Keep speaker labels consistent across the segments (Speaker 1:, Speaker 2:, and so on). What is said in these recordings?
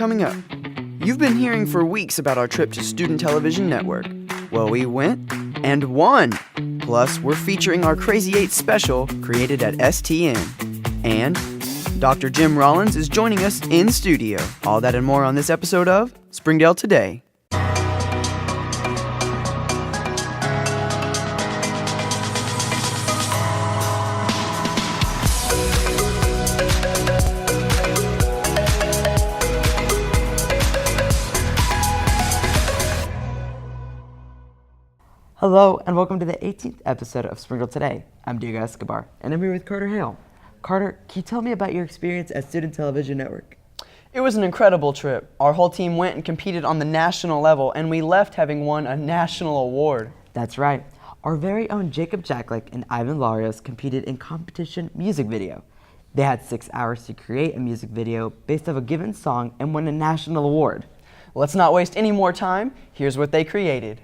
Speaker 1: coming up. You've been hearing for weeks about our trip to Student Television Network. Well, we went and won! Plus, we're featuring our Crazy 8 special created at STN. And Dr. Jim Rollins is joining us in studio. All that and more on this episode of Springdale Today.
Speaker 2: Hello and welcome to the 18th episode of Springdale Today. I'm Diego Escobar and I'm here with Carter Hale. Carter, can you tell me about your experience at Student Television Network?
Speaker 1: It was an incredible trip. Our whole team went and competed on the national level, and we left having won a national award.
Speaker 2: That's right. Our very own Jacob Jacklick and Ivan Larios competed in competition music video. They had 6 hours to create a music video based off a given song and won a national award.
Speaker 1: Let's not waste any more time. Here's what they created.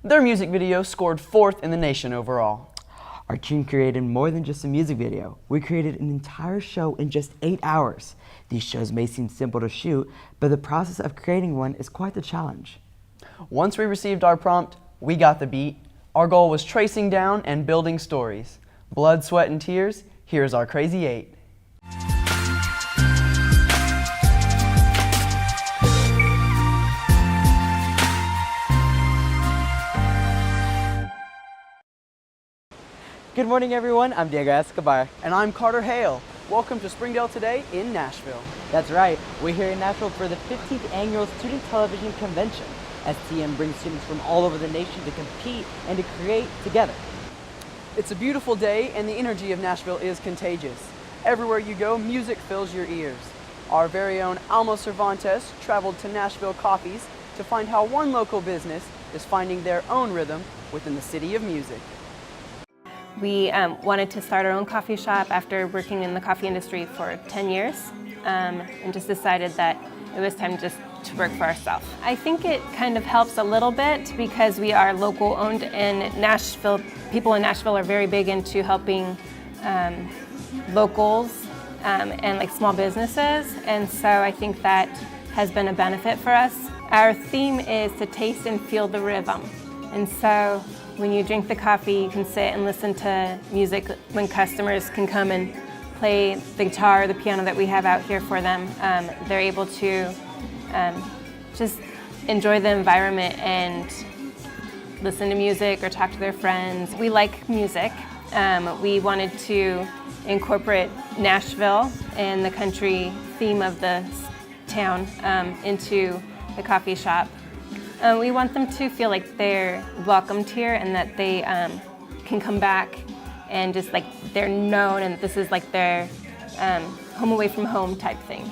Speaker 1: Their music video scored 4th in the nation overall.
Speaker 2: Our team created more than just a music video. We created an entire show in just 8 hours. These shows may seem simple to shoot, but the process of creating one is quite the challenge.
Speaker 1: Once we received our prompt, we got the beat. Our goal was tracing down and building stories. Blood, sweat, and tears, here's our Crazy 8.
Speaker 2: Good morning, everyone. I'm Diego Escobar.
Speaker 1: And I'm Carter Hale. Welcome to Springdale Today in Nashville.
Speaker 2: That's right. We're here in Nashville for the 15th Annual Student Television Convention. STM brings students from all over the nation to compete and to create together.
Speaker 1: It's a beautiful day and the energy of Nashville is contagious. Everywhere you go, music fills your ears. Our very own Alma Cervantes traveled to Nashville Coffees to find how one local business is finding their own rhythm within the city of music.
Speaker 3: We wanted to start our own coffee shop after working in the coffee industry for 10 years and just decided that it was time just to work for ourselves. I think it kind of helps a little bit because we are local owned and Nashville, people in Nashville are very big into helping locals and like small businesses, and so I think that has been a benefit for us. Our theme is to taste and feel the rhythm, and so when you drink the coffee, you can sit and listen to music when customers can come and play the guitar or the piano that we have out here for them. They're able to just enjoy the environment and listen to music or talk to their friends. We like music. We wanted to incorporate Nashville and the country theme of the town into the coffee shop. We want them to feel like they're welcomed here and that they can come back and just like they're known and this is like their home away from home type thing.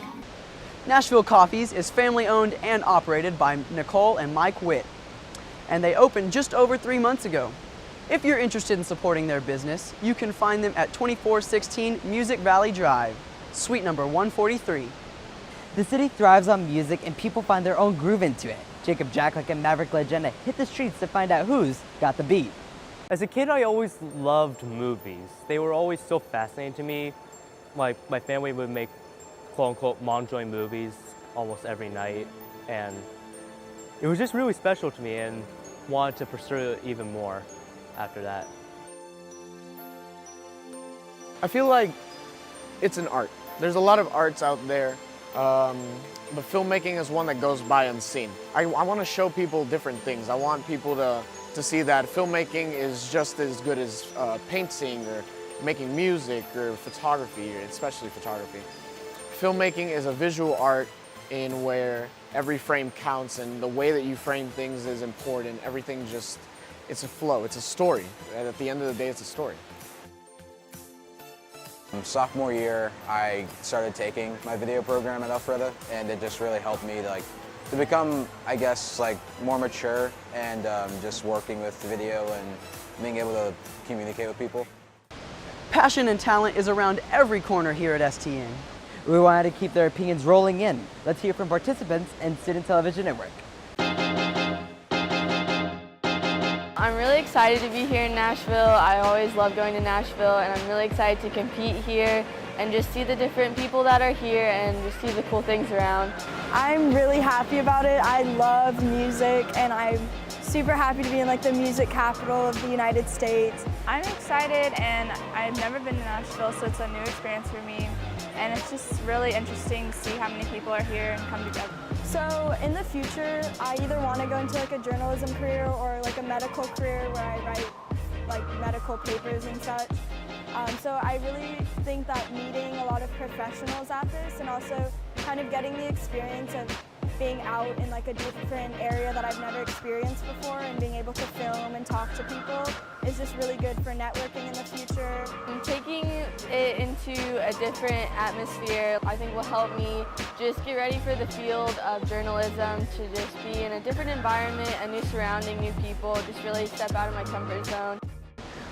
Speaker 1: Nashville Coffees is family owned and operated by Nicole and Mike Witt, and they opened just over 3 months ago. If you're interested in supporting their business, you can find them at 2416 Music Valley Drive, suite number 143.
Speaker 2: The city thrives on music and people find their own groove into it. Jacob Jacklick and Maverick Legenda hit the streets to find out who's got the beat.
Speaker 4: As a kid, I always loved movies. They were always so fascinating to me. My family would make quote-unquote mom-joy movies almost every night, and it was just really special to me and wanted to pursue it even more after that.
Speaker 5: I feel like it's an art. There's a lot of arts out there, but filmmaking is one that goes by unseen. I want to show people different things. I want people to see that filmmaking is just as good as painting or making music or photography, especially photography. Filmmaking is a visual art in where every frame counts and the way that you frame things is important. Everything just, it's a flow, it's a story. And at the end of the day, it's a story.
Speaker 6: Sophomore year, I started taking my video program at Alfreda, and it just really helped me to become, I guess, like more mature and just working with video and being able to communicate with people.
Speaker 1: Passion and talent is around every corner here at STN.
Speaker 2: We wanted to keep their opinions rolling in. Let's hear from participants in Student Television Network.
Speaker 7: I'm really excited to be here in Nashville. I always love going to Nashville, and I'm really excited to compete here and just see the different people that are here and just see the cool things around.
Speaker 8: I'm really happy about it. I love music, and I'm super happy to be in like the music capital of the United States.
Speaker 9: I'm excited, and I've never been to Nashville, so it's a new experience for me. And it's just really interesting to see how many people are here and come together.
Speaker 8: So in the future, I either want to go into like a journalism career or like a medical career where I write like medical papers and such. So I really think that meeting a lot of professionals at this and also kind of getting the experience of being out in like a different area that I've never experienced before and being able to film and talk to people is just really good for networking in the future.
Speaker 7: Taking it into a different atmosphere, I think will help me just get ready for the field of journalism, to just be in a different environment, a new surrounding, new people, just really step out of my comfort zone.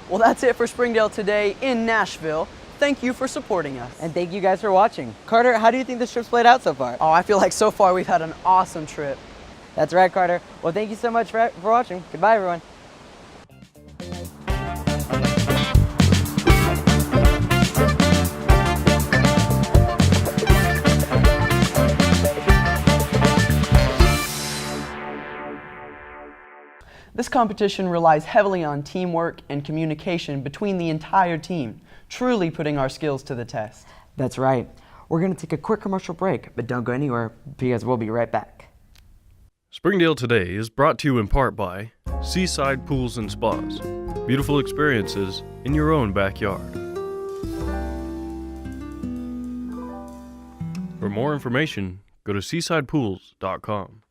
Speaker 1: Well, that's it for Springdale Today in Nashville. Thank you for supporting us.
Speaker 2: And thank you guys for watching. Carter, how do you think this trip's played out so far?
Speaker 1: Oh, I feel like so far we've had an awesome trip.
Speaker 2: That's right, Carter. Well, thank you so much for watching. Goodbye, everyone.
Speaker 1: This competition relies heavily on teamwork and communication between the entire team, truly putting our skills to the test.
Speaker 2: That's right. We're going to take a quick commercial break, but don't go anywhere because we'll be right back.
Speaker 10: Springdale Today is brought to you in part by Seaside Pools and Spas, beautiful experiences in your own backyard. For more information, go to seasidepools.com.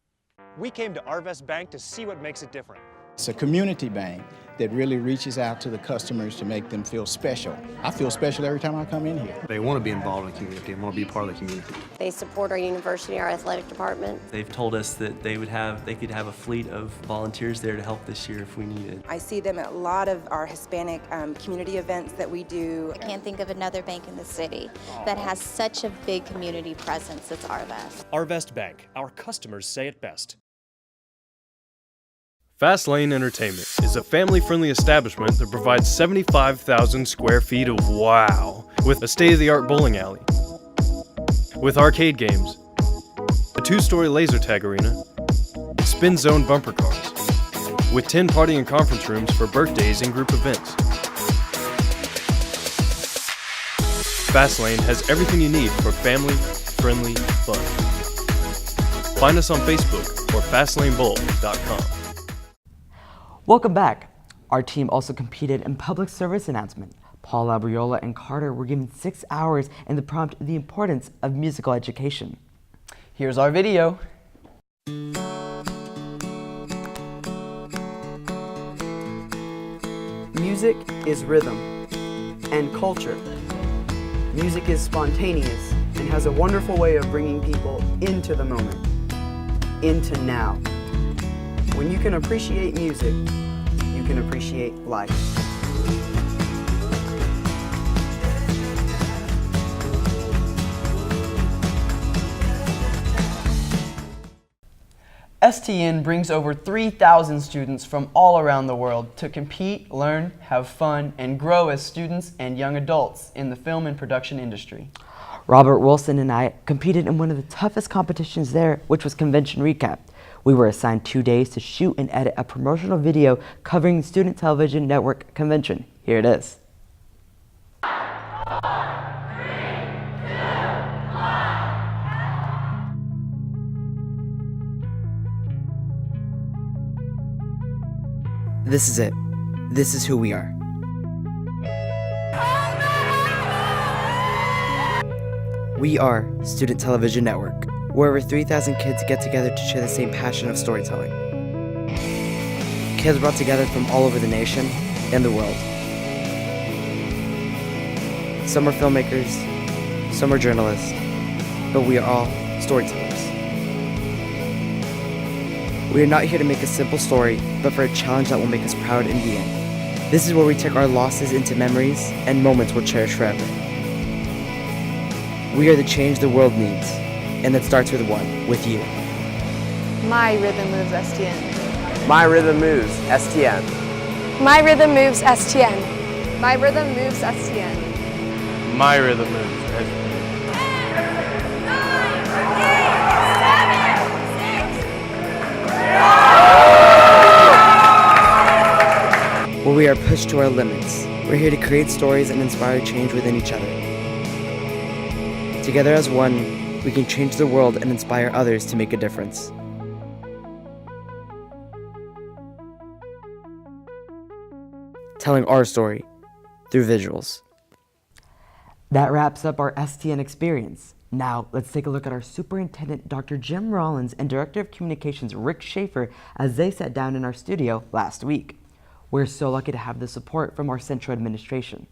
Speaker 11: We came to Arvest Bank to see what makes it different.
Speaker 12: It's a community bank that really reaches out to the customers to make them feel special. I feel special every time I come in here.
Speaker 13: They want to be involved in the community and want to be part of the community.
Speaker 14: They support our university, our athletic department.
Speaker 15: They've told us that they could have a fleet of volunteers there to help this year if we needed.
Speaker 16: I see them at a lot of our Hispanic community events that we do.
Speaker 17: I can't think of another bank in the city that has such a big community presence as Arvest.
Speaker 11: Arvest Bank, our customers say it best.
Speaker 10: Fast Lane Entertainment is a family-friendly establishment that provides 75,000 square feet of wow, with a state-of-the-art bowling alley, with arcade games, a 2-story laser tag arena, spin zone bumper cars, with 10 party and conference rooms for birthdays and group events. Fast Lane has everything you need for family-friendly fun. Find us on Facebook or fastlanebowl.com.
Speaker 2: Welcome back. Our team also competed in public service announcement. Paul Labriola and Carter were given 6 hours and the prompt, The Importance of Musical Education.
Speaker 1: Here's our video. Music is rhythm and culture. Music is spontaneous and has a wonderful way of bringing people into the moment, into now. When you can appreciate music, you can appreciate life. STN brings over 3,000 students from all around the world to compete, learn, have fun, and grow as students and young adults in the film and production industry.
Speaker 2: Robert Wilson and I competed in one of the toughest competitions there, which was Convention Recap. We were assigned 2 days to shoot and edit a promotional video covering the Student Television Network convention. Here it is.
Speaker 1: This is it. This is who we are. We are Student Television Network, where over 3,000 kids get together to share the same passion of storytelling. Kids brought together from all over the nation and the world. Some are filmmakers, some are journalists, but we are all storytellers. We are not here to make a simple story, but for a challenge that will make us proud in the end. This is where we take our losses into memories and moments we'll cherish forever. We are the change the world needs, and that starts with one, with you.
Speaker 18: My rhythm moves STN.
Speaker 19: My rhythm moves STN.
Speaker 18: My rhythm moves STN. My rhythm moves STN.
Speaker 4: My rhythm moves STN.
Speaker 1: Where we are pushed to our limits. We're here to create stories and inspire change within each other. Together as one, we can change the world and inspire others to make a difference. Telling our story through visuals.
Speaker 2: That wraps up our STN experience. Now, let's take a look at our Superintendent, Dr. Jim Rollins, and Director of Communications, Rick Schaefer, as they sat down in our studio last week. We're so lucky to have the support from our central administration.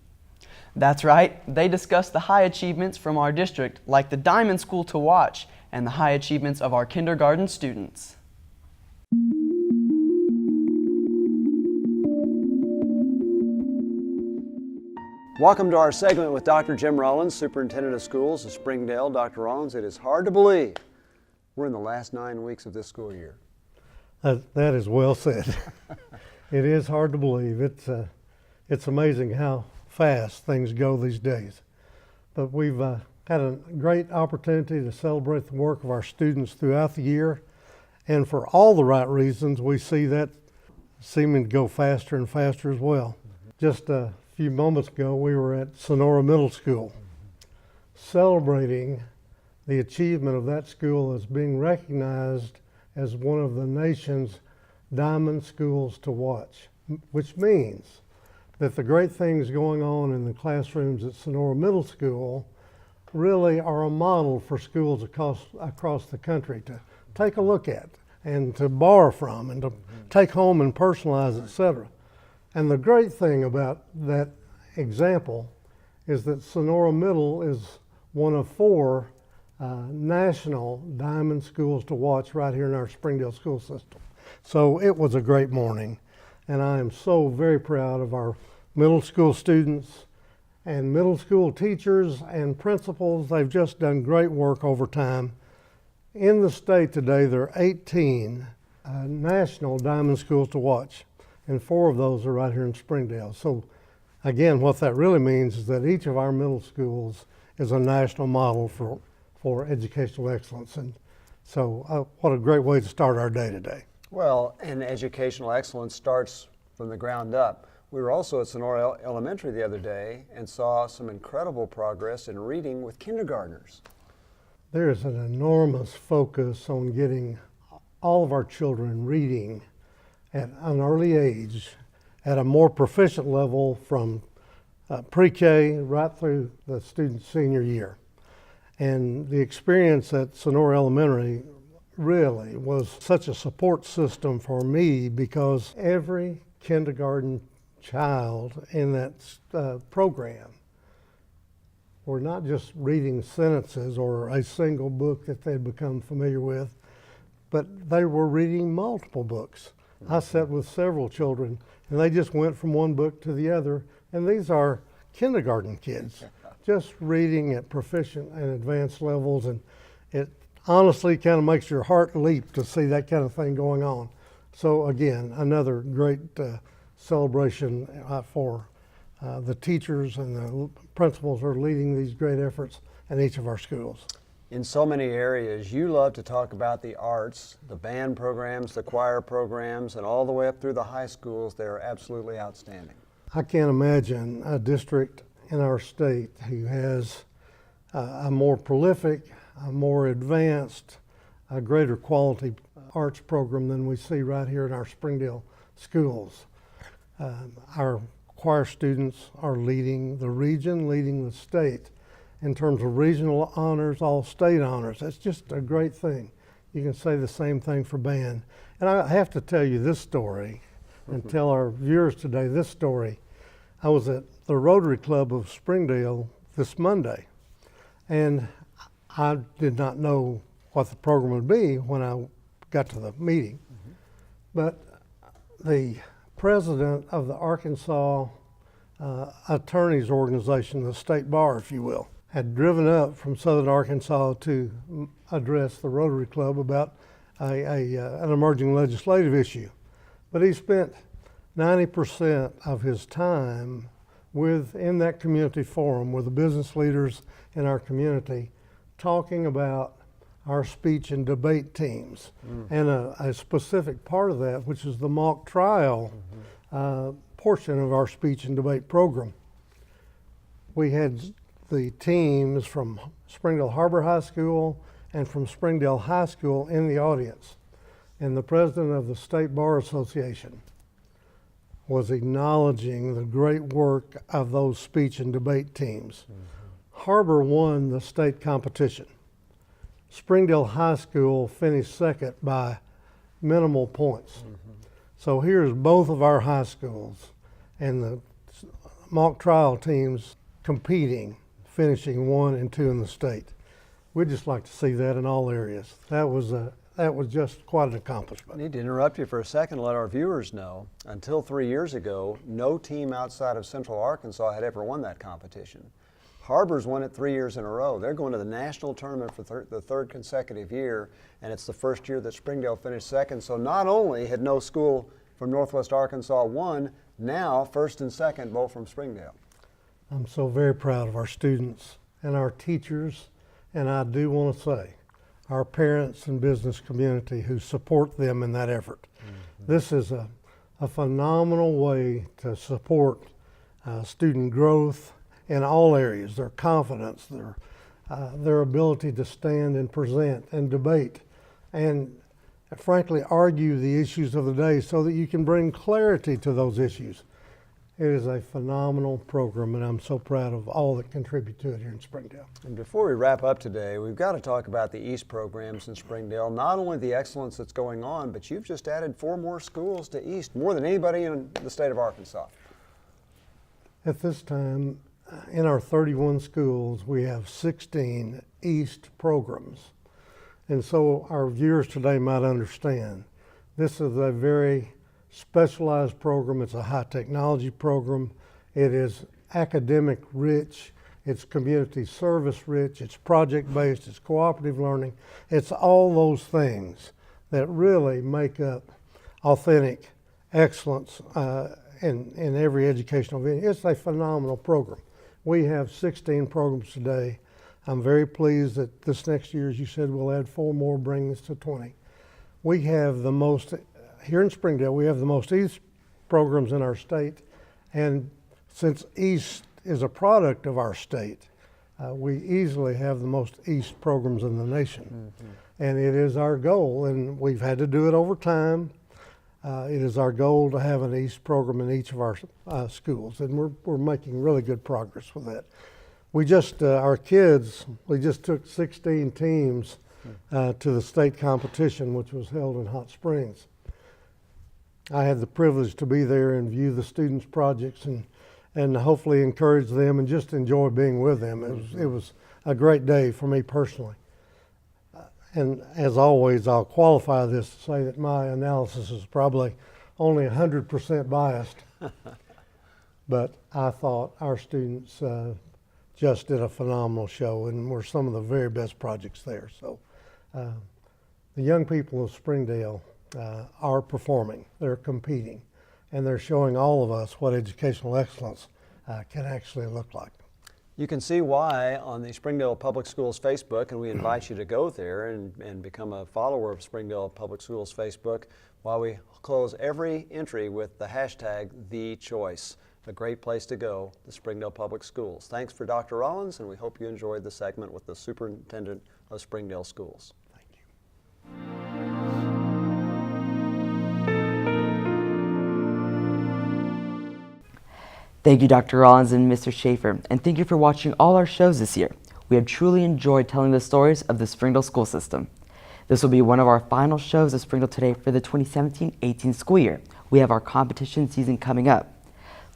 Speaker 1: That's right. They discussed the high achievements from our district, like the Diamond School to Watch, and the high achievements of our kindergarten students.
Speaker 20: Welcome to our segment with Dr. Jim Rollins, Superintendent of Schools of Springdale. Dr. Rollins, it is hard to believe we're in the last 9 weeks of this school year.
Speaker 21: That is well said. It is hard to believe. It's amazing how fast things go these days. But we've had a great opportunity to celebrate the work of our students throughout the year. And for all the right reasons, we see that seeming to go faster and faster as well. Just a few moments ago, we were at Sonora Middle School celebrating the achievement of that school as being recognized as one of the nation's Diamond Schools to Watch, which means that the great things going on in the classrooms at Sonora Middle School really are a model for schools across the country to take a look at and to borrow from and to take home and personalize, etc. And the great thing about that example is that Sonora Middle is one of 4 national Diamond schools to watch right here in our Springdale school system. So it was a great morning, and I am so very proud of our middle school students and middle school teachers and principals. They've just done great work over time. In the state today, there are 18 national Diamond schools to watch, and 4 of those are right here in Springdale. So again, what that really means is that each of our middle schools is a national model for educational excellence. And so what a great way to start our day today.
Speaker 20: Well, and educational excellence starts from the ground up. We were also at Sonora Elementary the other day and saw some incredible progress in reading with kindergartners.
Speaker 21: There's an enormous focus on getting all of our children reading at an early age at a more proficient level from pre-K right through the student's senior year. And the experience at Sonora Elementary really was such a support system for me because every kindergarten child in that program were not just reading sentences or a single book that they'd become familiar with, but they were reading multiple books. I sat with several children and they just went from one book to the other, and these are kindergarten kids just reading at proficient and advanced levels, and it honestly kind of makes your heart leap to see that kind of thing going on. So again, another great celebration for the teachers and the principals who are leading these great efforts in each of our schools.
Speaker 20: In so many areas, you love to talk about the arts, the band programs, the choir programs, and all the way up through the high schools. They're absolutely outstanding.
Speaker 21: I can't imagine a district in our state who has a more prolific, a more advanced, a greater quality arts program than we see right here in our Springdale schools. Our choir students are leading the region, leading the state in terms of regional honors, all state honors. That's just a great thing. You can say the same thing for band. And I have to tell you this story and tell our viewers today this story. I was at the Rotary Club of Springdale this Monday, and I did not know what the program would be when I got to the meeting. But the president of the Arkansas Attorneys Organization, the state bar, if you will, had driven up from southern Arkansas to address the Rotary Club about an emerging legislative issue. But he spent 90% of his time in that community forum with the business leaders in our community talking about our speech and debate teams. And a specific part of that, which is the mock trial portion of our speech and debate program. We had the teams from Springdale HAR-BER High School and from Springdale High School in the audience. And the president of the State Bar Association was acknowledging the great work of those speech and debate teams. HAR-BER won the state competition. Springdale High School finished second by minimal points. So here's both of our high schools and the mock trial teams competing, finishing 1 and 2 in the state. We'd just like to see that in all areas. That was just quite an accomplishment.
Speaker 20: I need to interrupt you for a second to let our viewers know, until 3 years ago, no team outside of Central Arkansas had ever won that competition. HAR-BER's won it 3 years in a row. They're going to the national tournament for the 3rd consecutive year, and it's the first year that Springdale finished second. So not only had no school from Northwest Arkansas won, now 1st and 2nd both from Springdale.
Speaker 21: I'm so very proud of our students and our teachers, and I do want to say our parents and business community who support them in that effort. This is a phenomenal way to support student growth in all areas, their confidence, their ability to stand and present and debate and frankly argue the issues of the day so that you can bring clarity to those issues. It is a phenomenal program, and I'm so proud of all that contribute to it here in Springdale.
Speaker 20: And before we wrap up today, we've got to talk about the East programs in Springdale. Not only the excellence that's going on, but you've just added 4 more schools to East, more than anybody in the state of Arkansas.
Speaker 21: At this time, in our 31 schools, we have 16 East programs. And so our viewers today might understand, this is a very specialized program. It's a high technology program. It is academic rich. It's community service rich. It's project based. It's cooperative learning. It's all those things that really make up authentic excellence in every educational venue. It's a phenomenal program. We have 16 programs today. I'm very pleased that this next year, as you said, we'll add 4 more, bring this to 20. We have the most, here in Springdale, we have the most East programs in our state. And since East is a product of our state, we easily have the most East programs in the nation. And it is our goal, and we've had to do it over time. It is our goal to have an East program in each of our schools, and we're making really good progress with that. We just, our kids, we just took 16 teams to the state competition, which was held in Hot Springs. I had the privilege to be there and view the students' projects and hopefully encourage them and just enjoy being with them. It was a great day for me personally. And as always, I'll qualify this to say that my analysis is probably only 100% biased. But I thought our students just did a phenomenal show and were some of the very best projects there. So the young people of Springdale are performing, they're competing, and they're showing all of us what educational excellence can actually look like.
Speaker 20: You can see why on the Springdale Public Schools Facebook, and we invite you to go there and become a follower of Springdale Public Schools Facebook, while we close every entry with the hashtag #TheChoice. A great place to go, the Springdale Public Schools. Thanks for Dr. Rollins, and we hope you enjoyed the segment with the Superintendent of Springdale Schools.
Speaker 21: Thank you.
Speaker 2: Thank you, Dr. Rollins and Mr. Schaefer, and thank you for watching all our shows this year. We have truly enjoyed telling the stories of the Springdale school system. This will be one of our final shows of Springdale Today for the 2017-18 school year. We have our competition season coming up.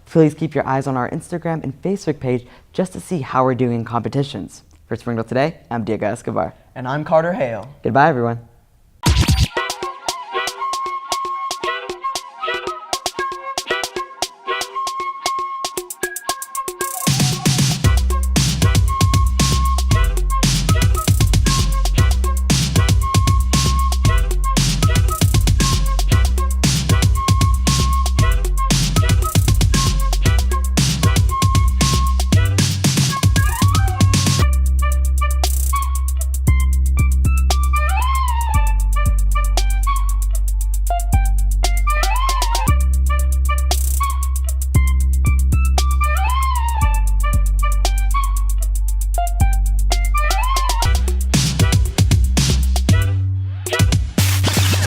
Speaker 2: Please keep your eyes on our Instagram and Facebook page just to see how we're doing in competitions. For Springdale Today, I'm Diego Escobar.
Speaker 1: And I'm Carter Hale.
Speaker 2: Goodbye, everyone.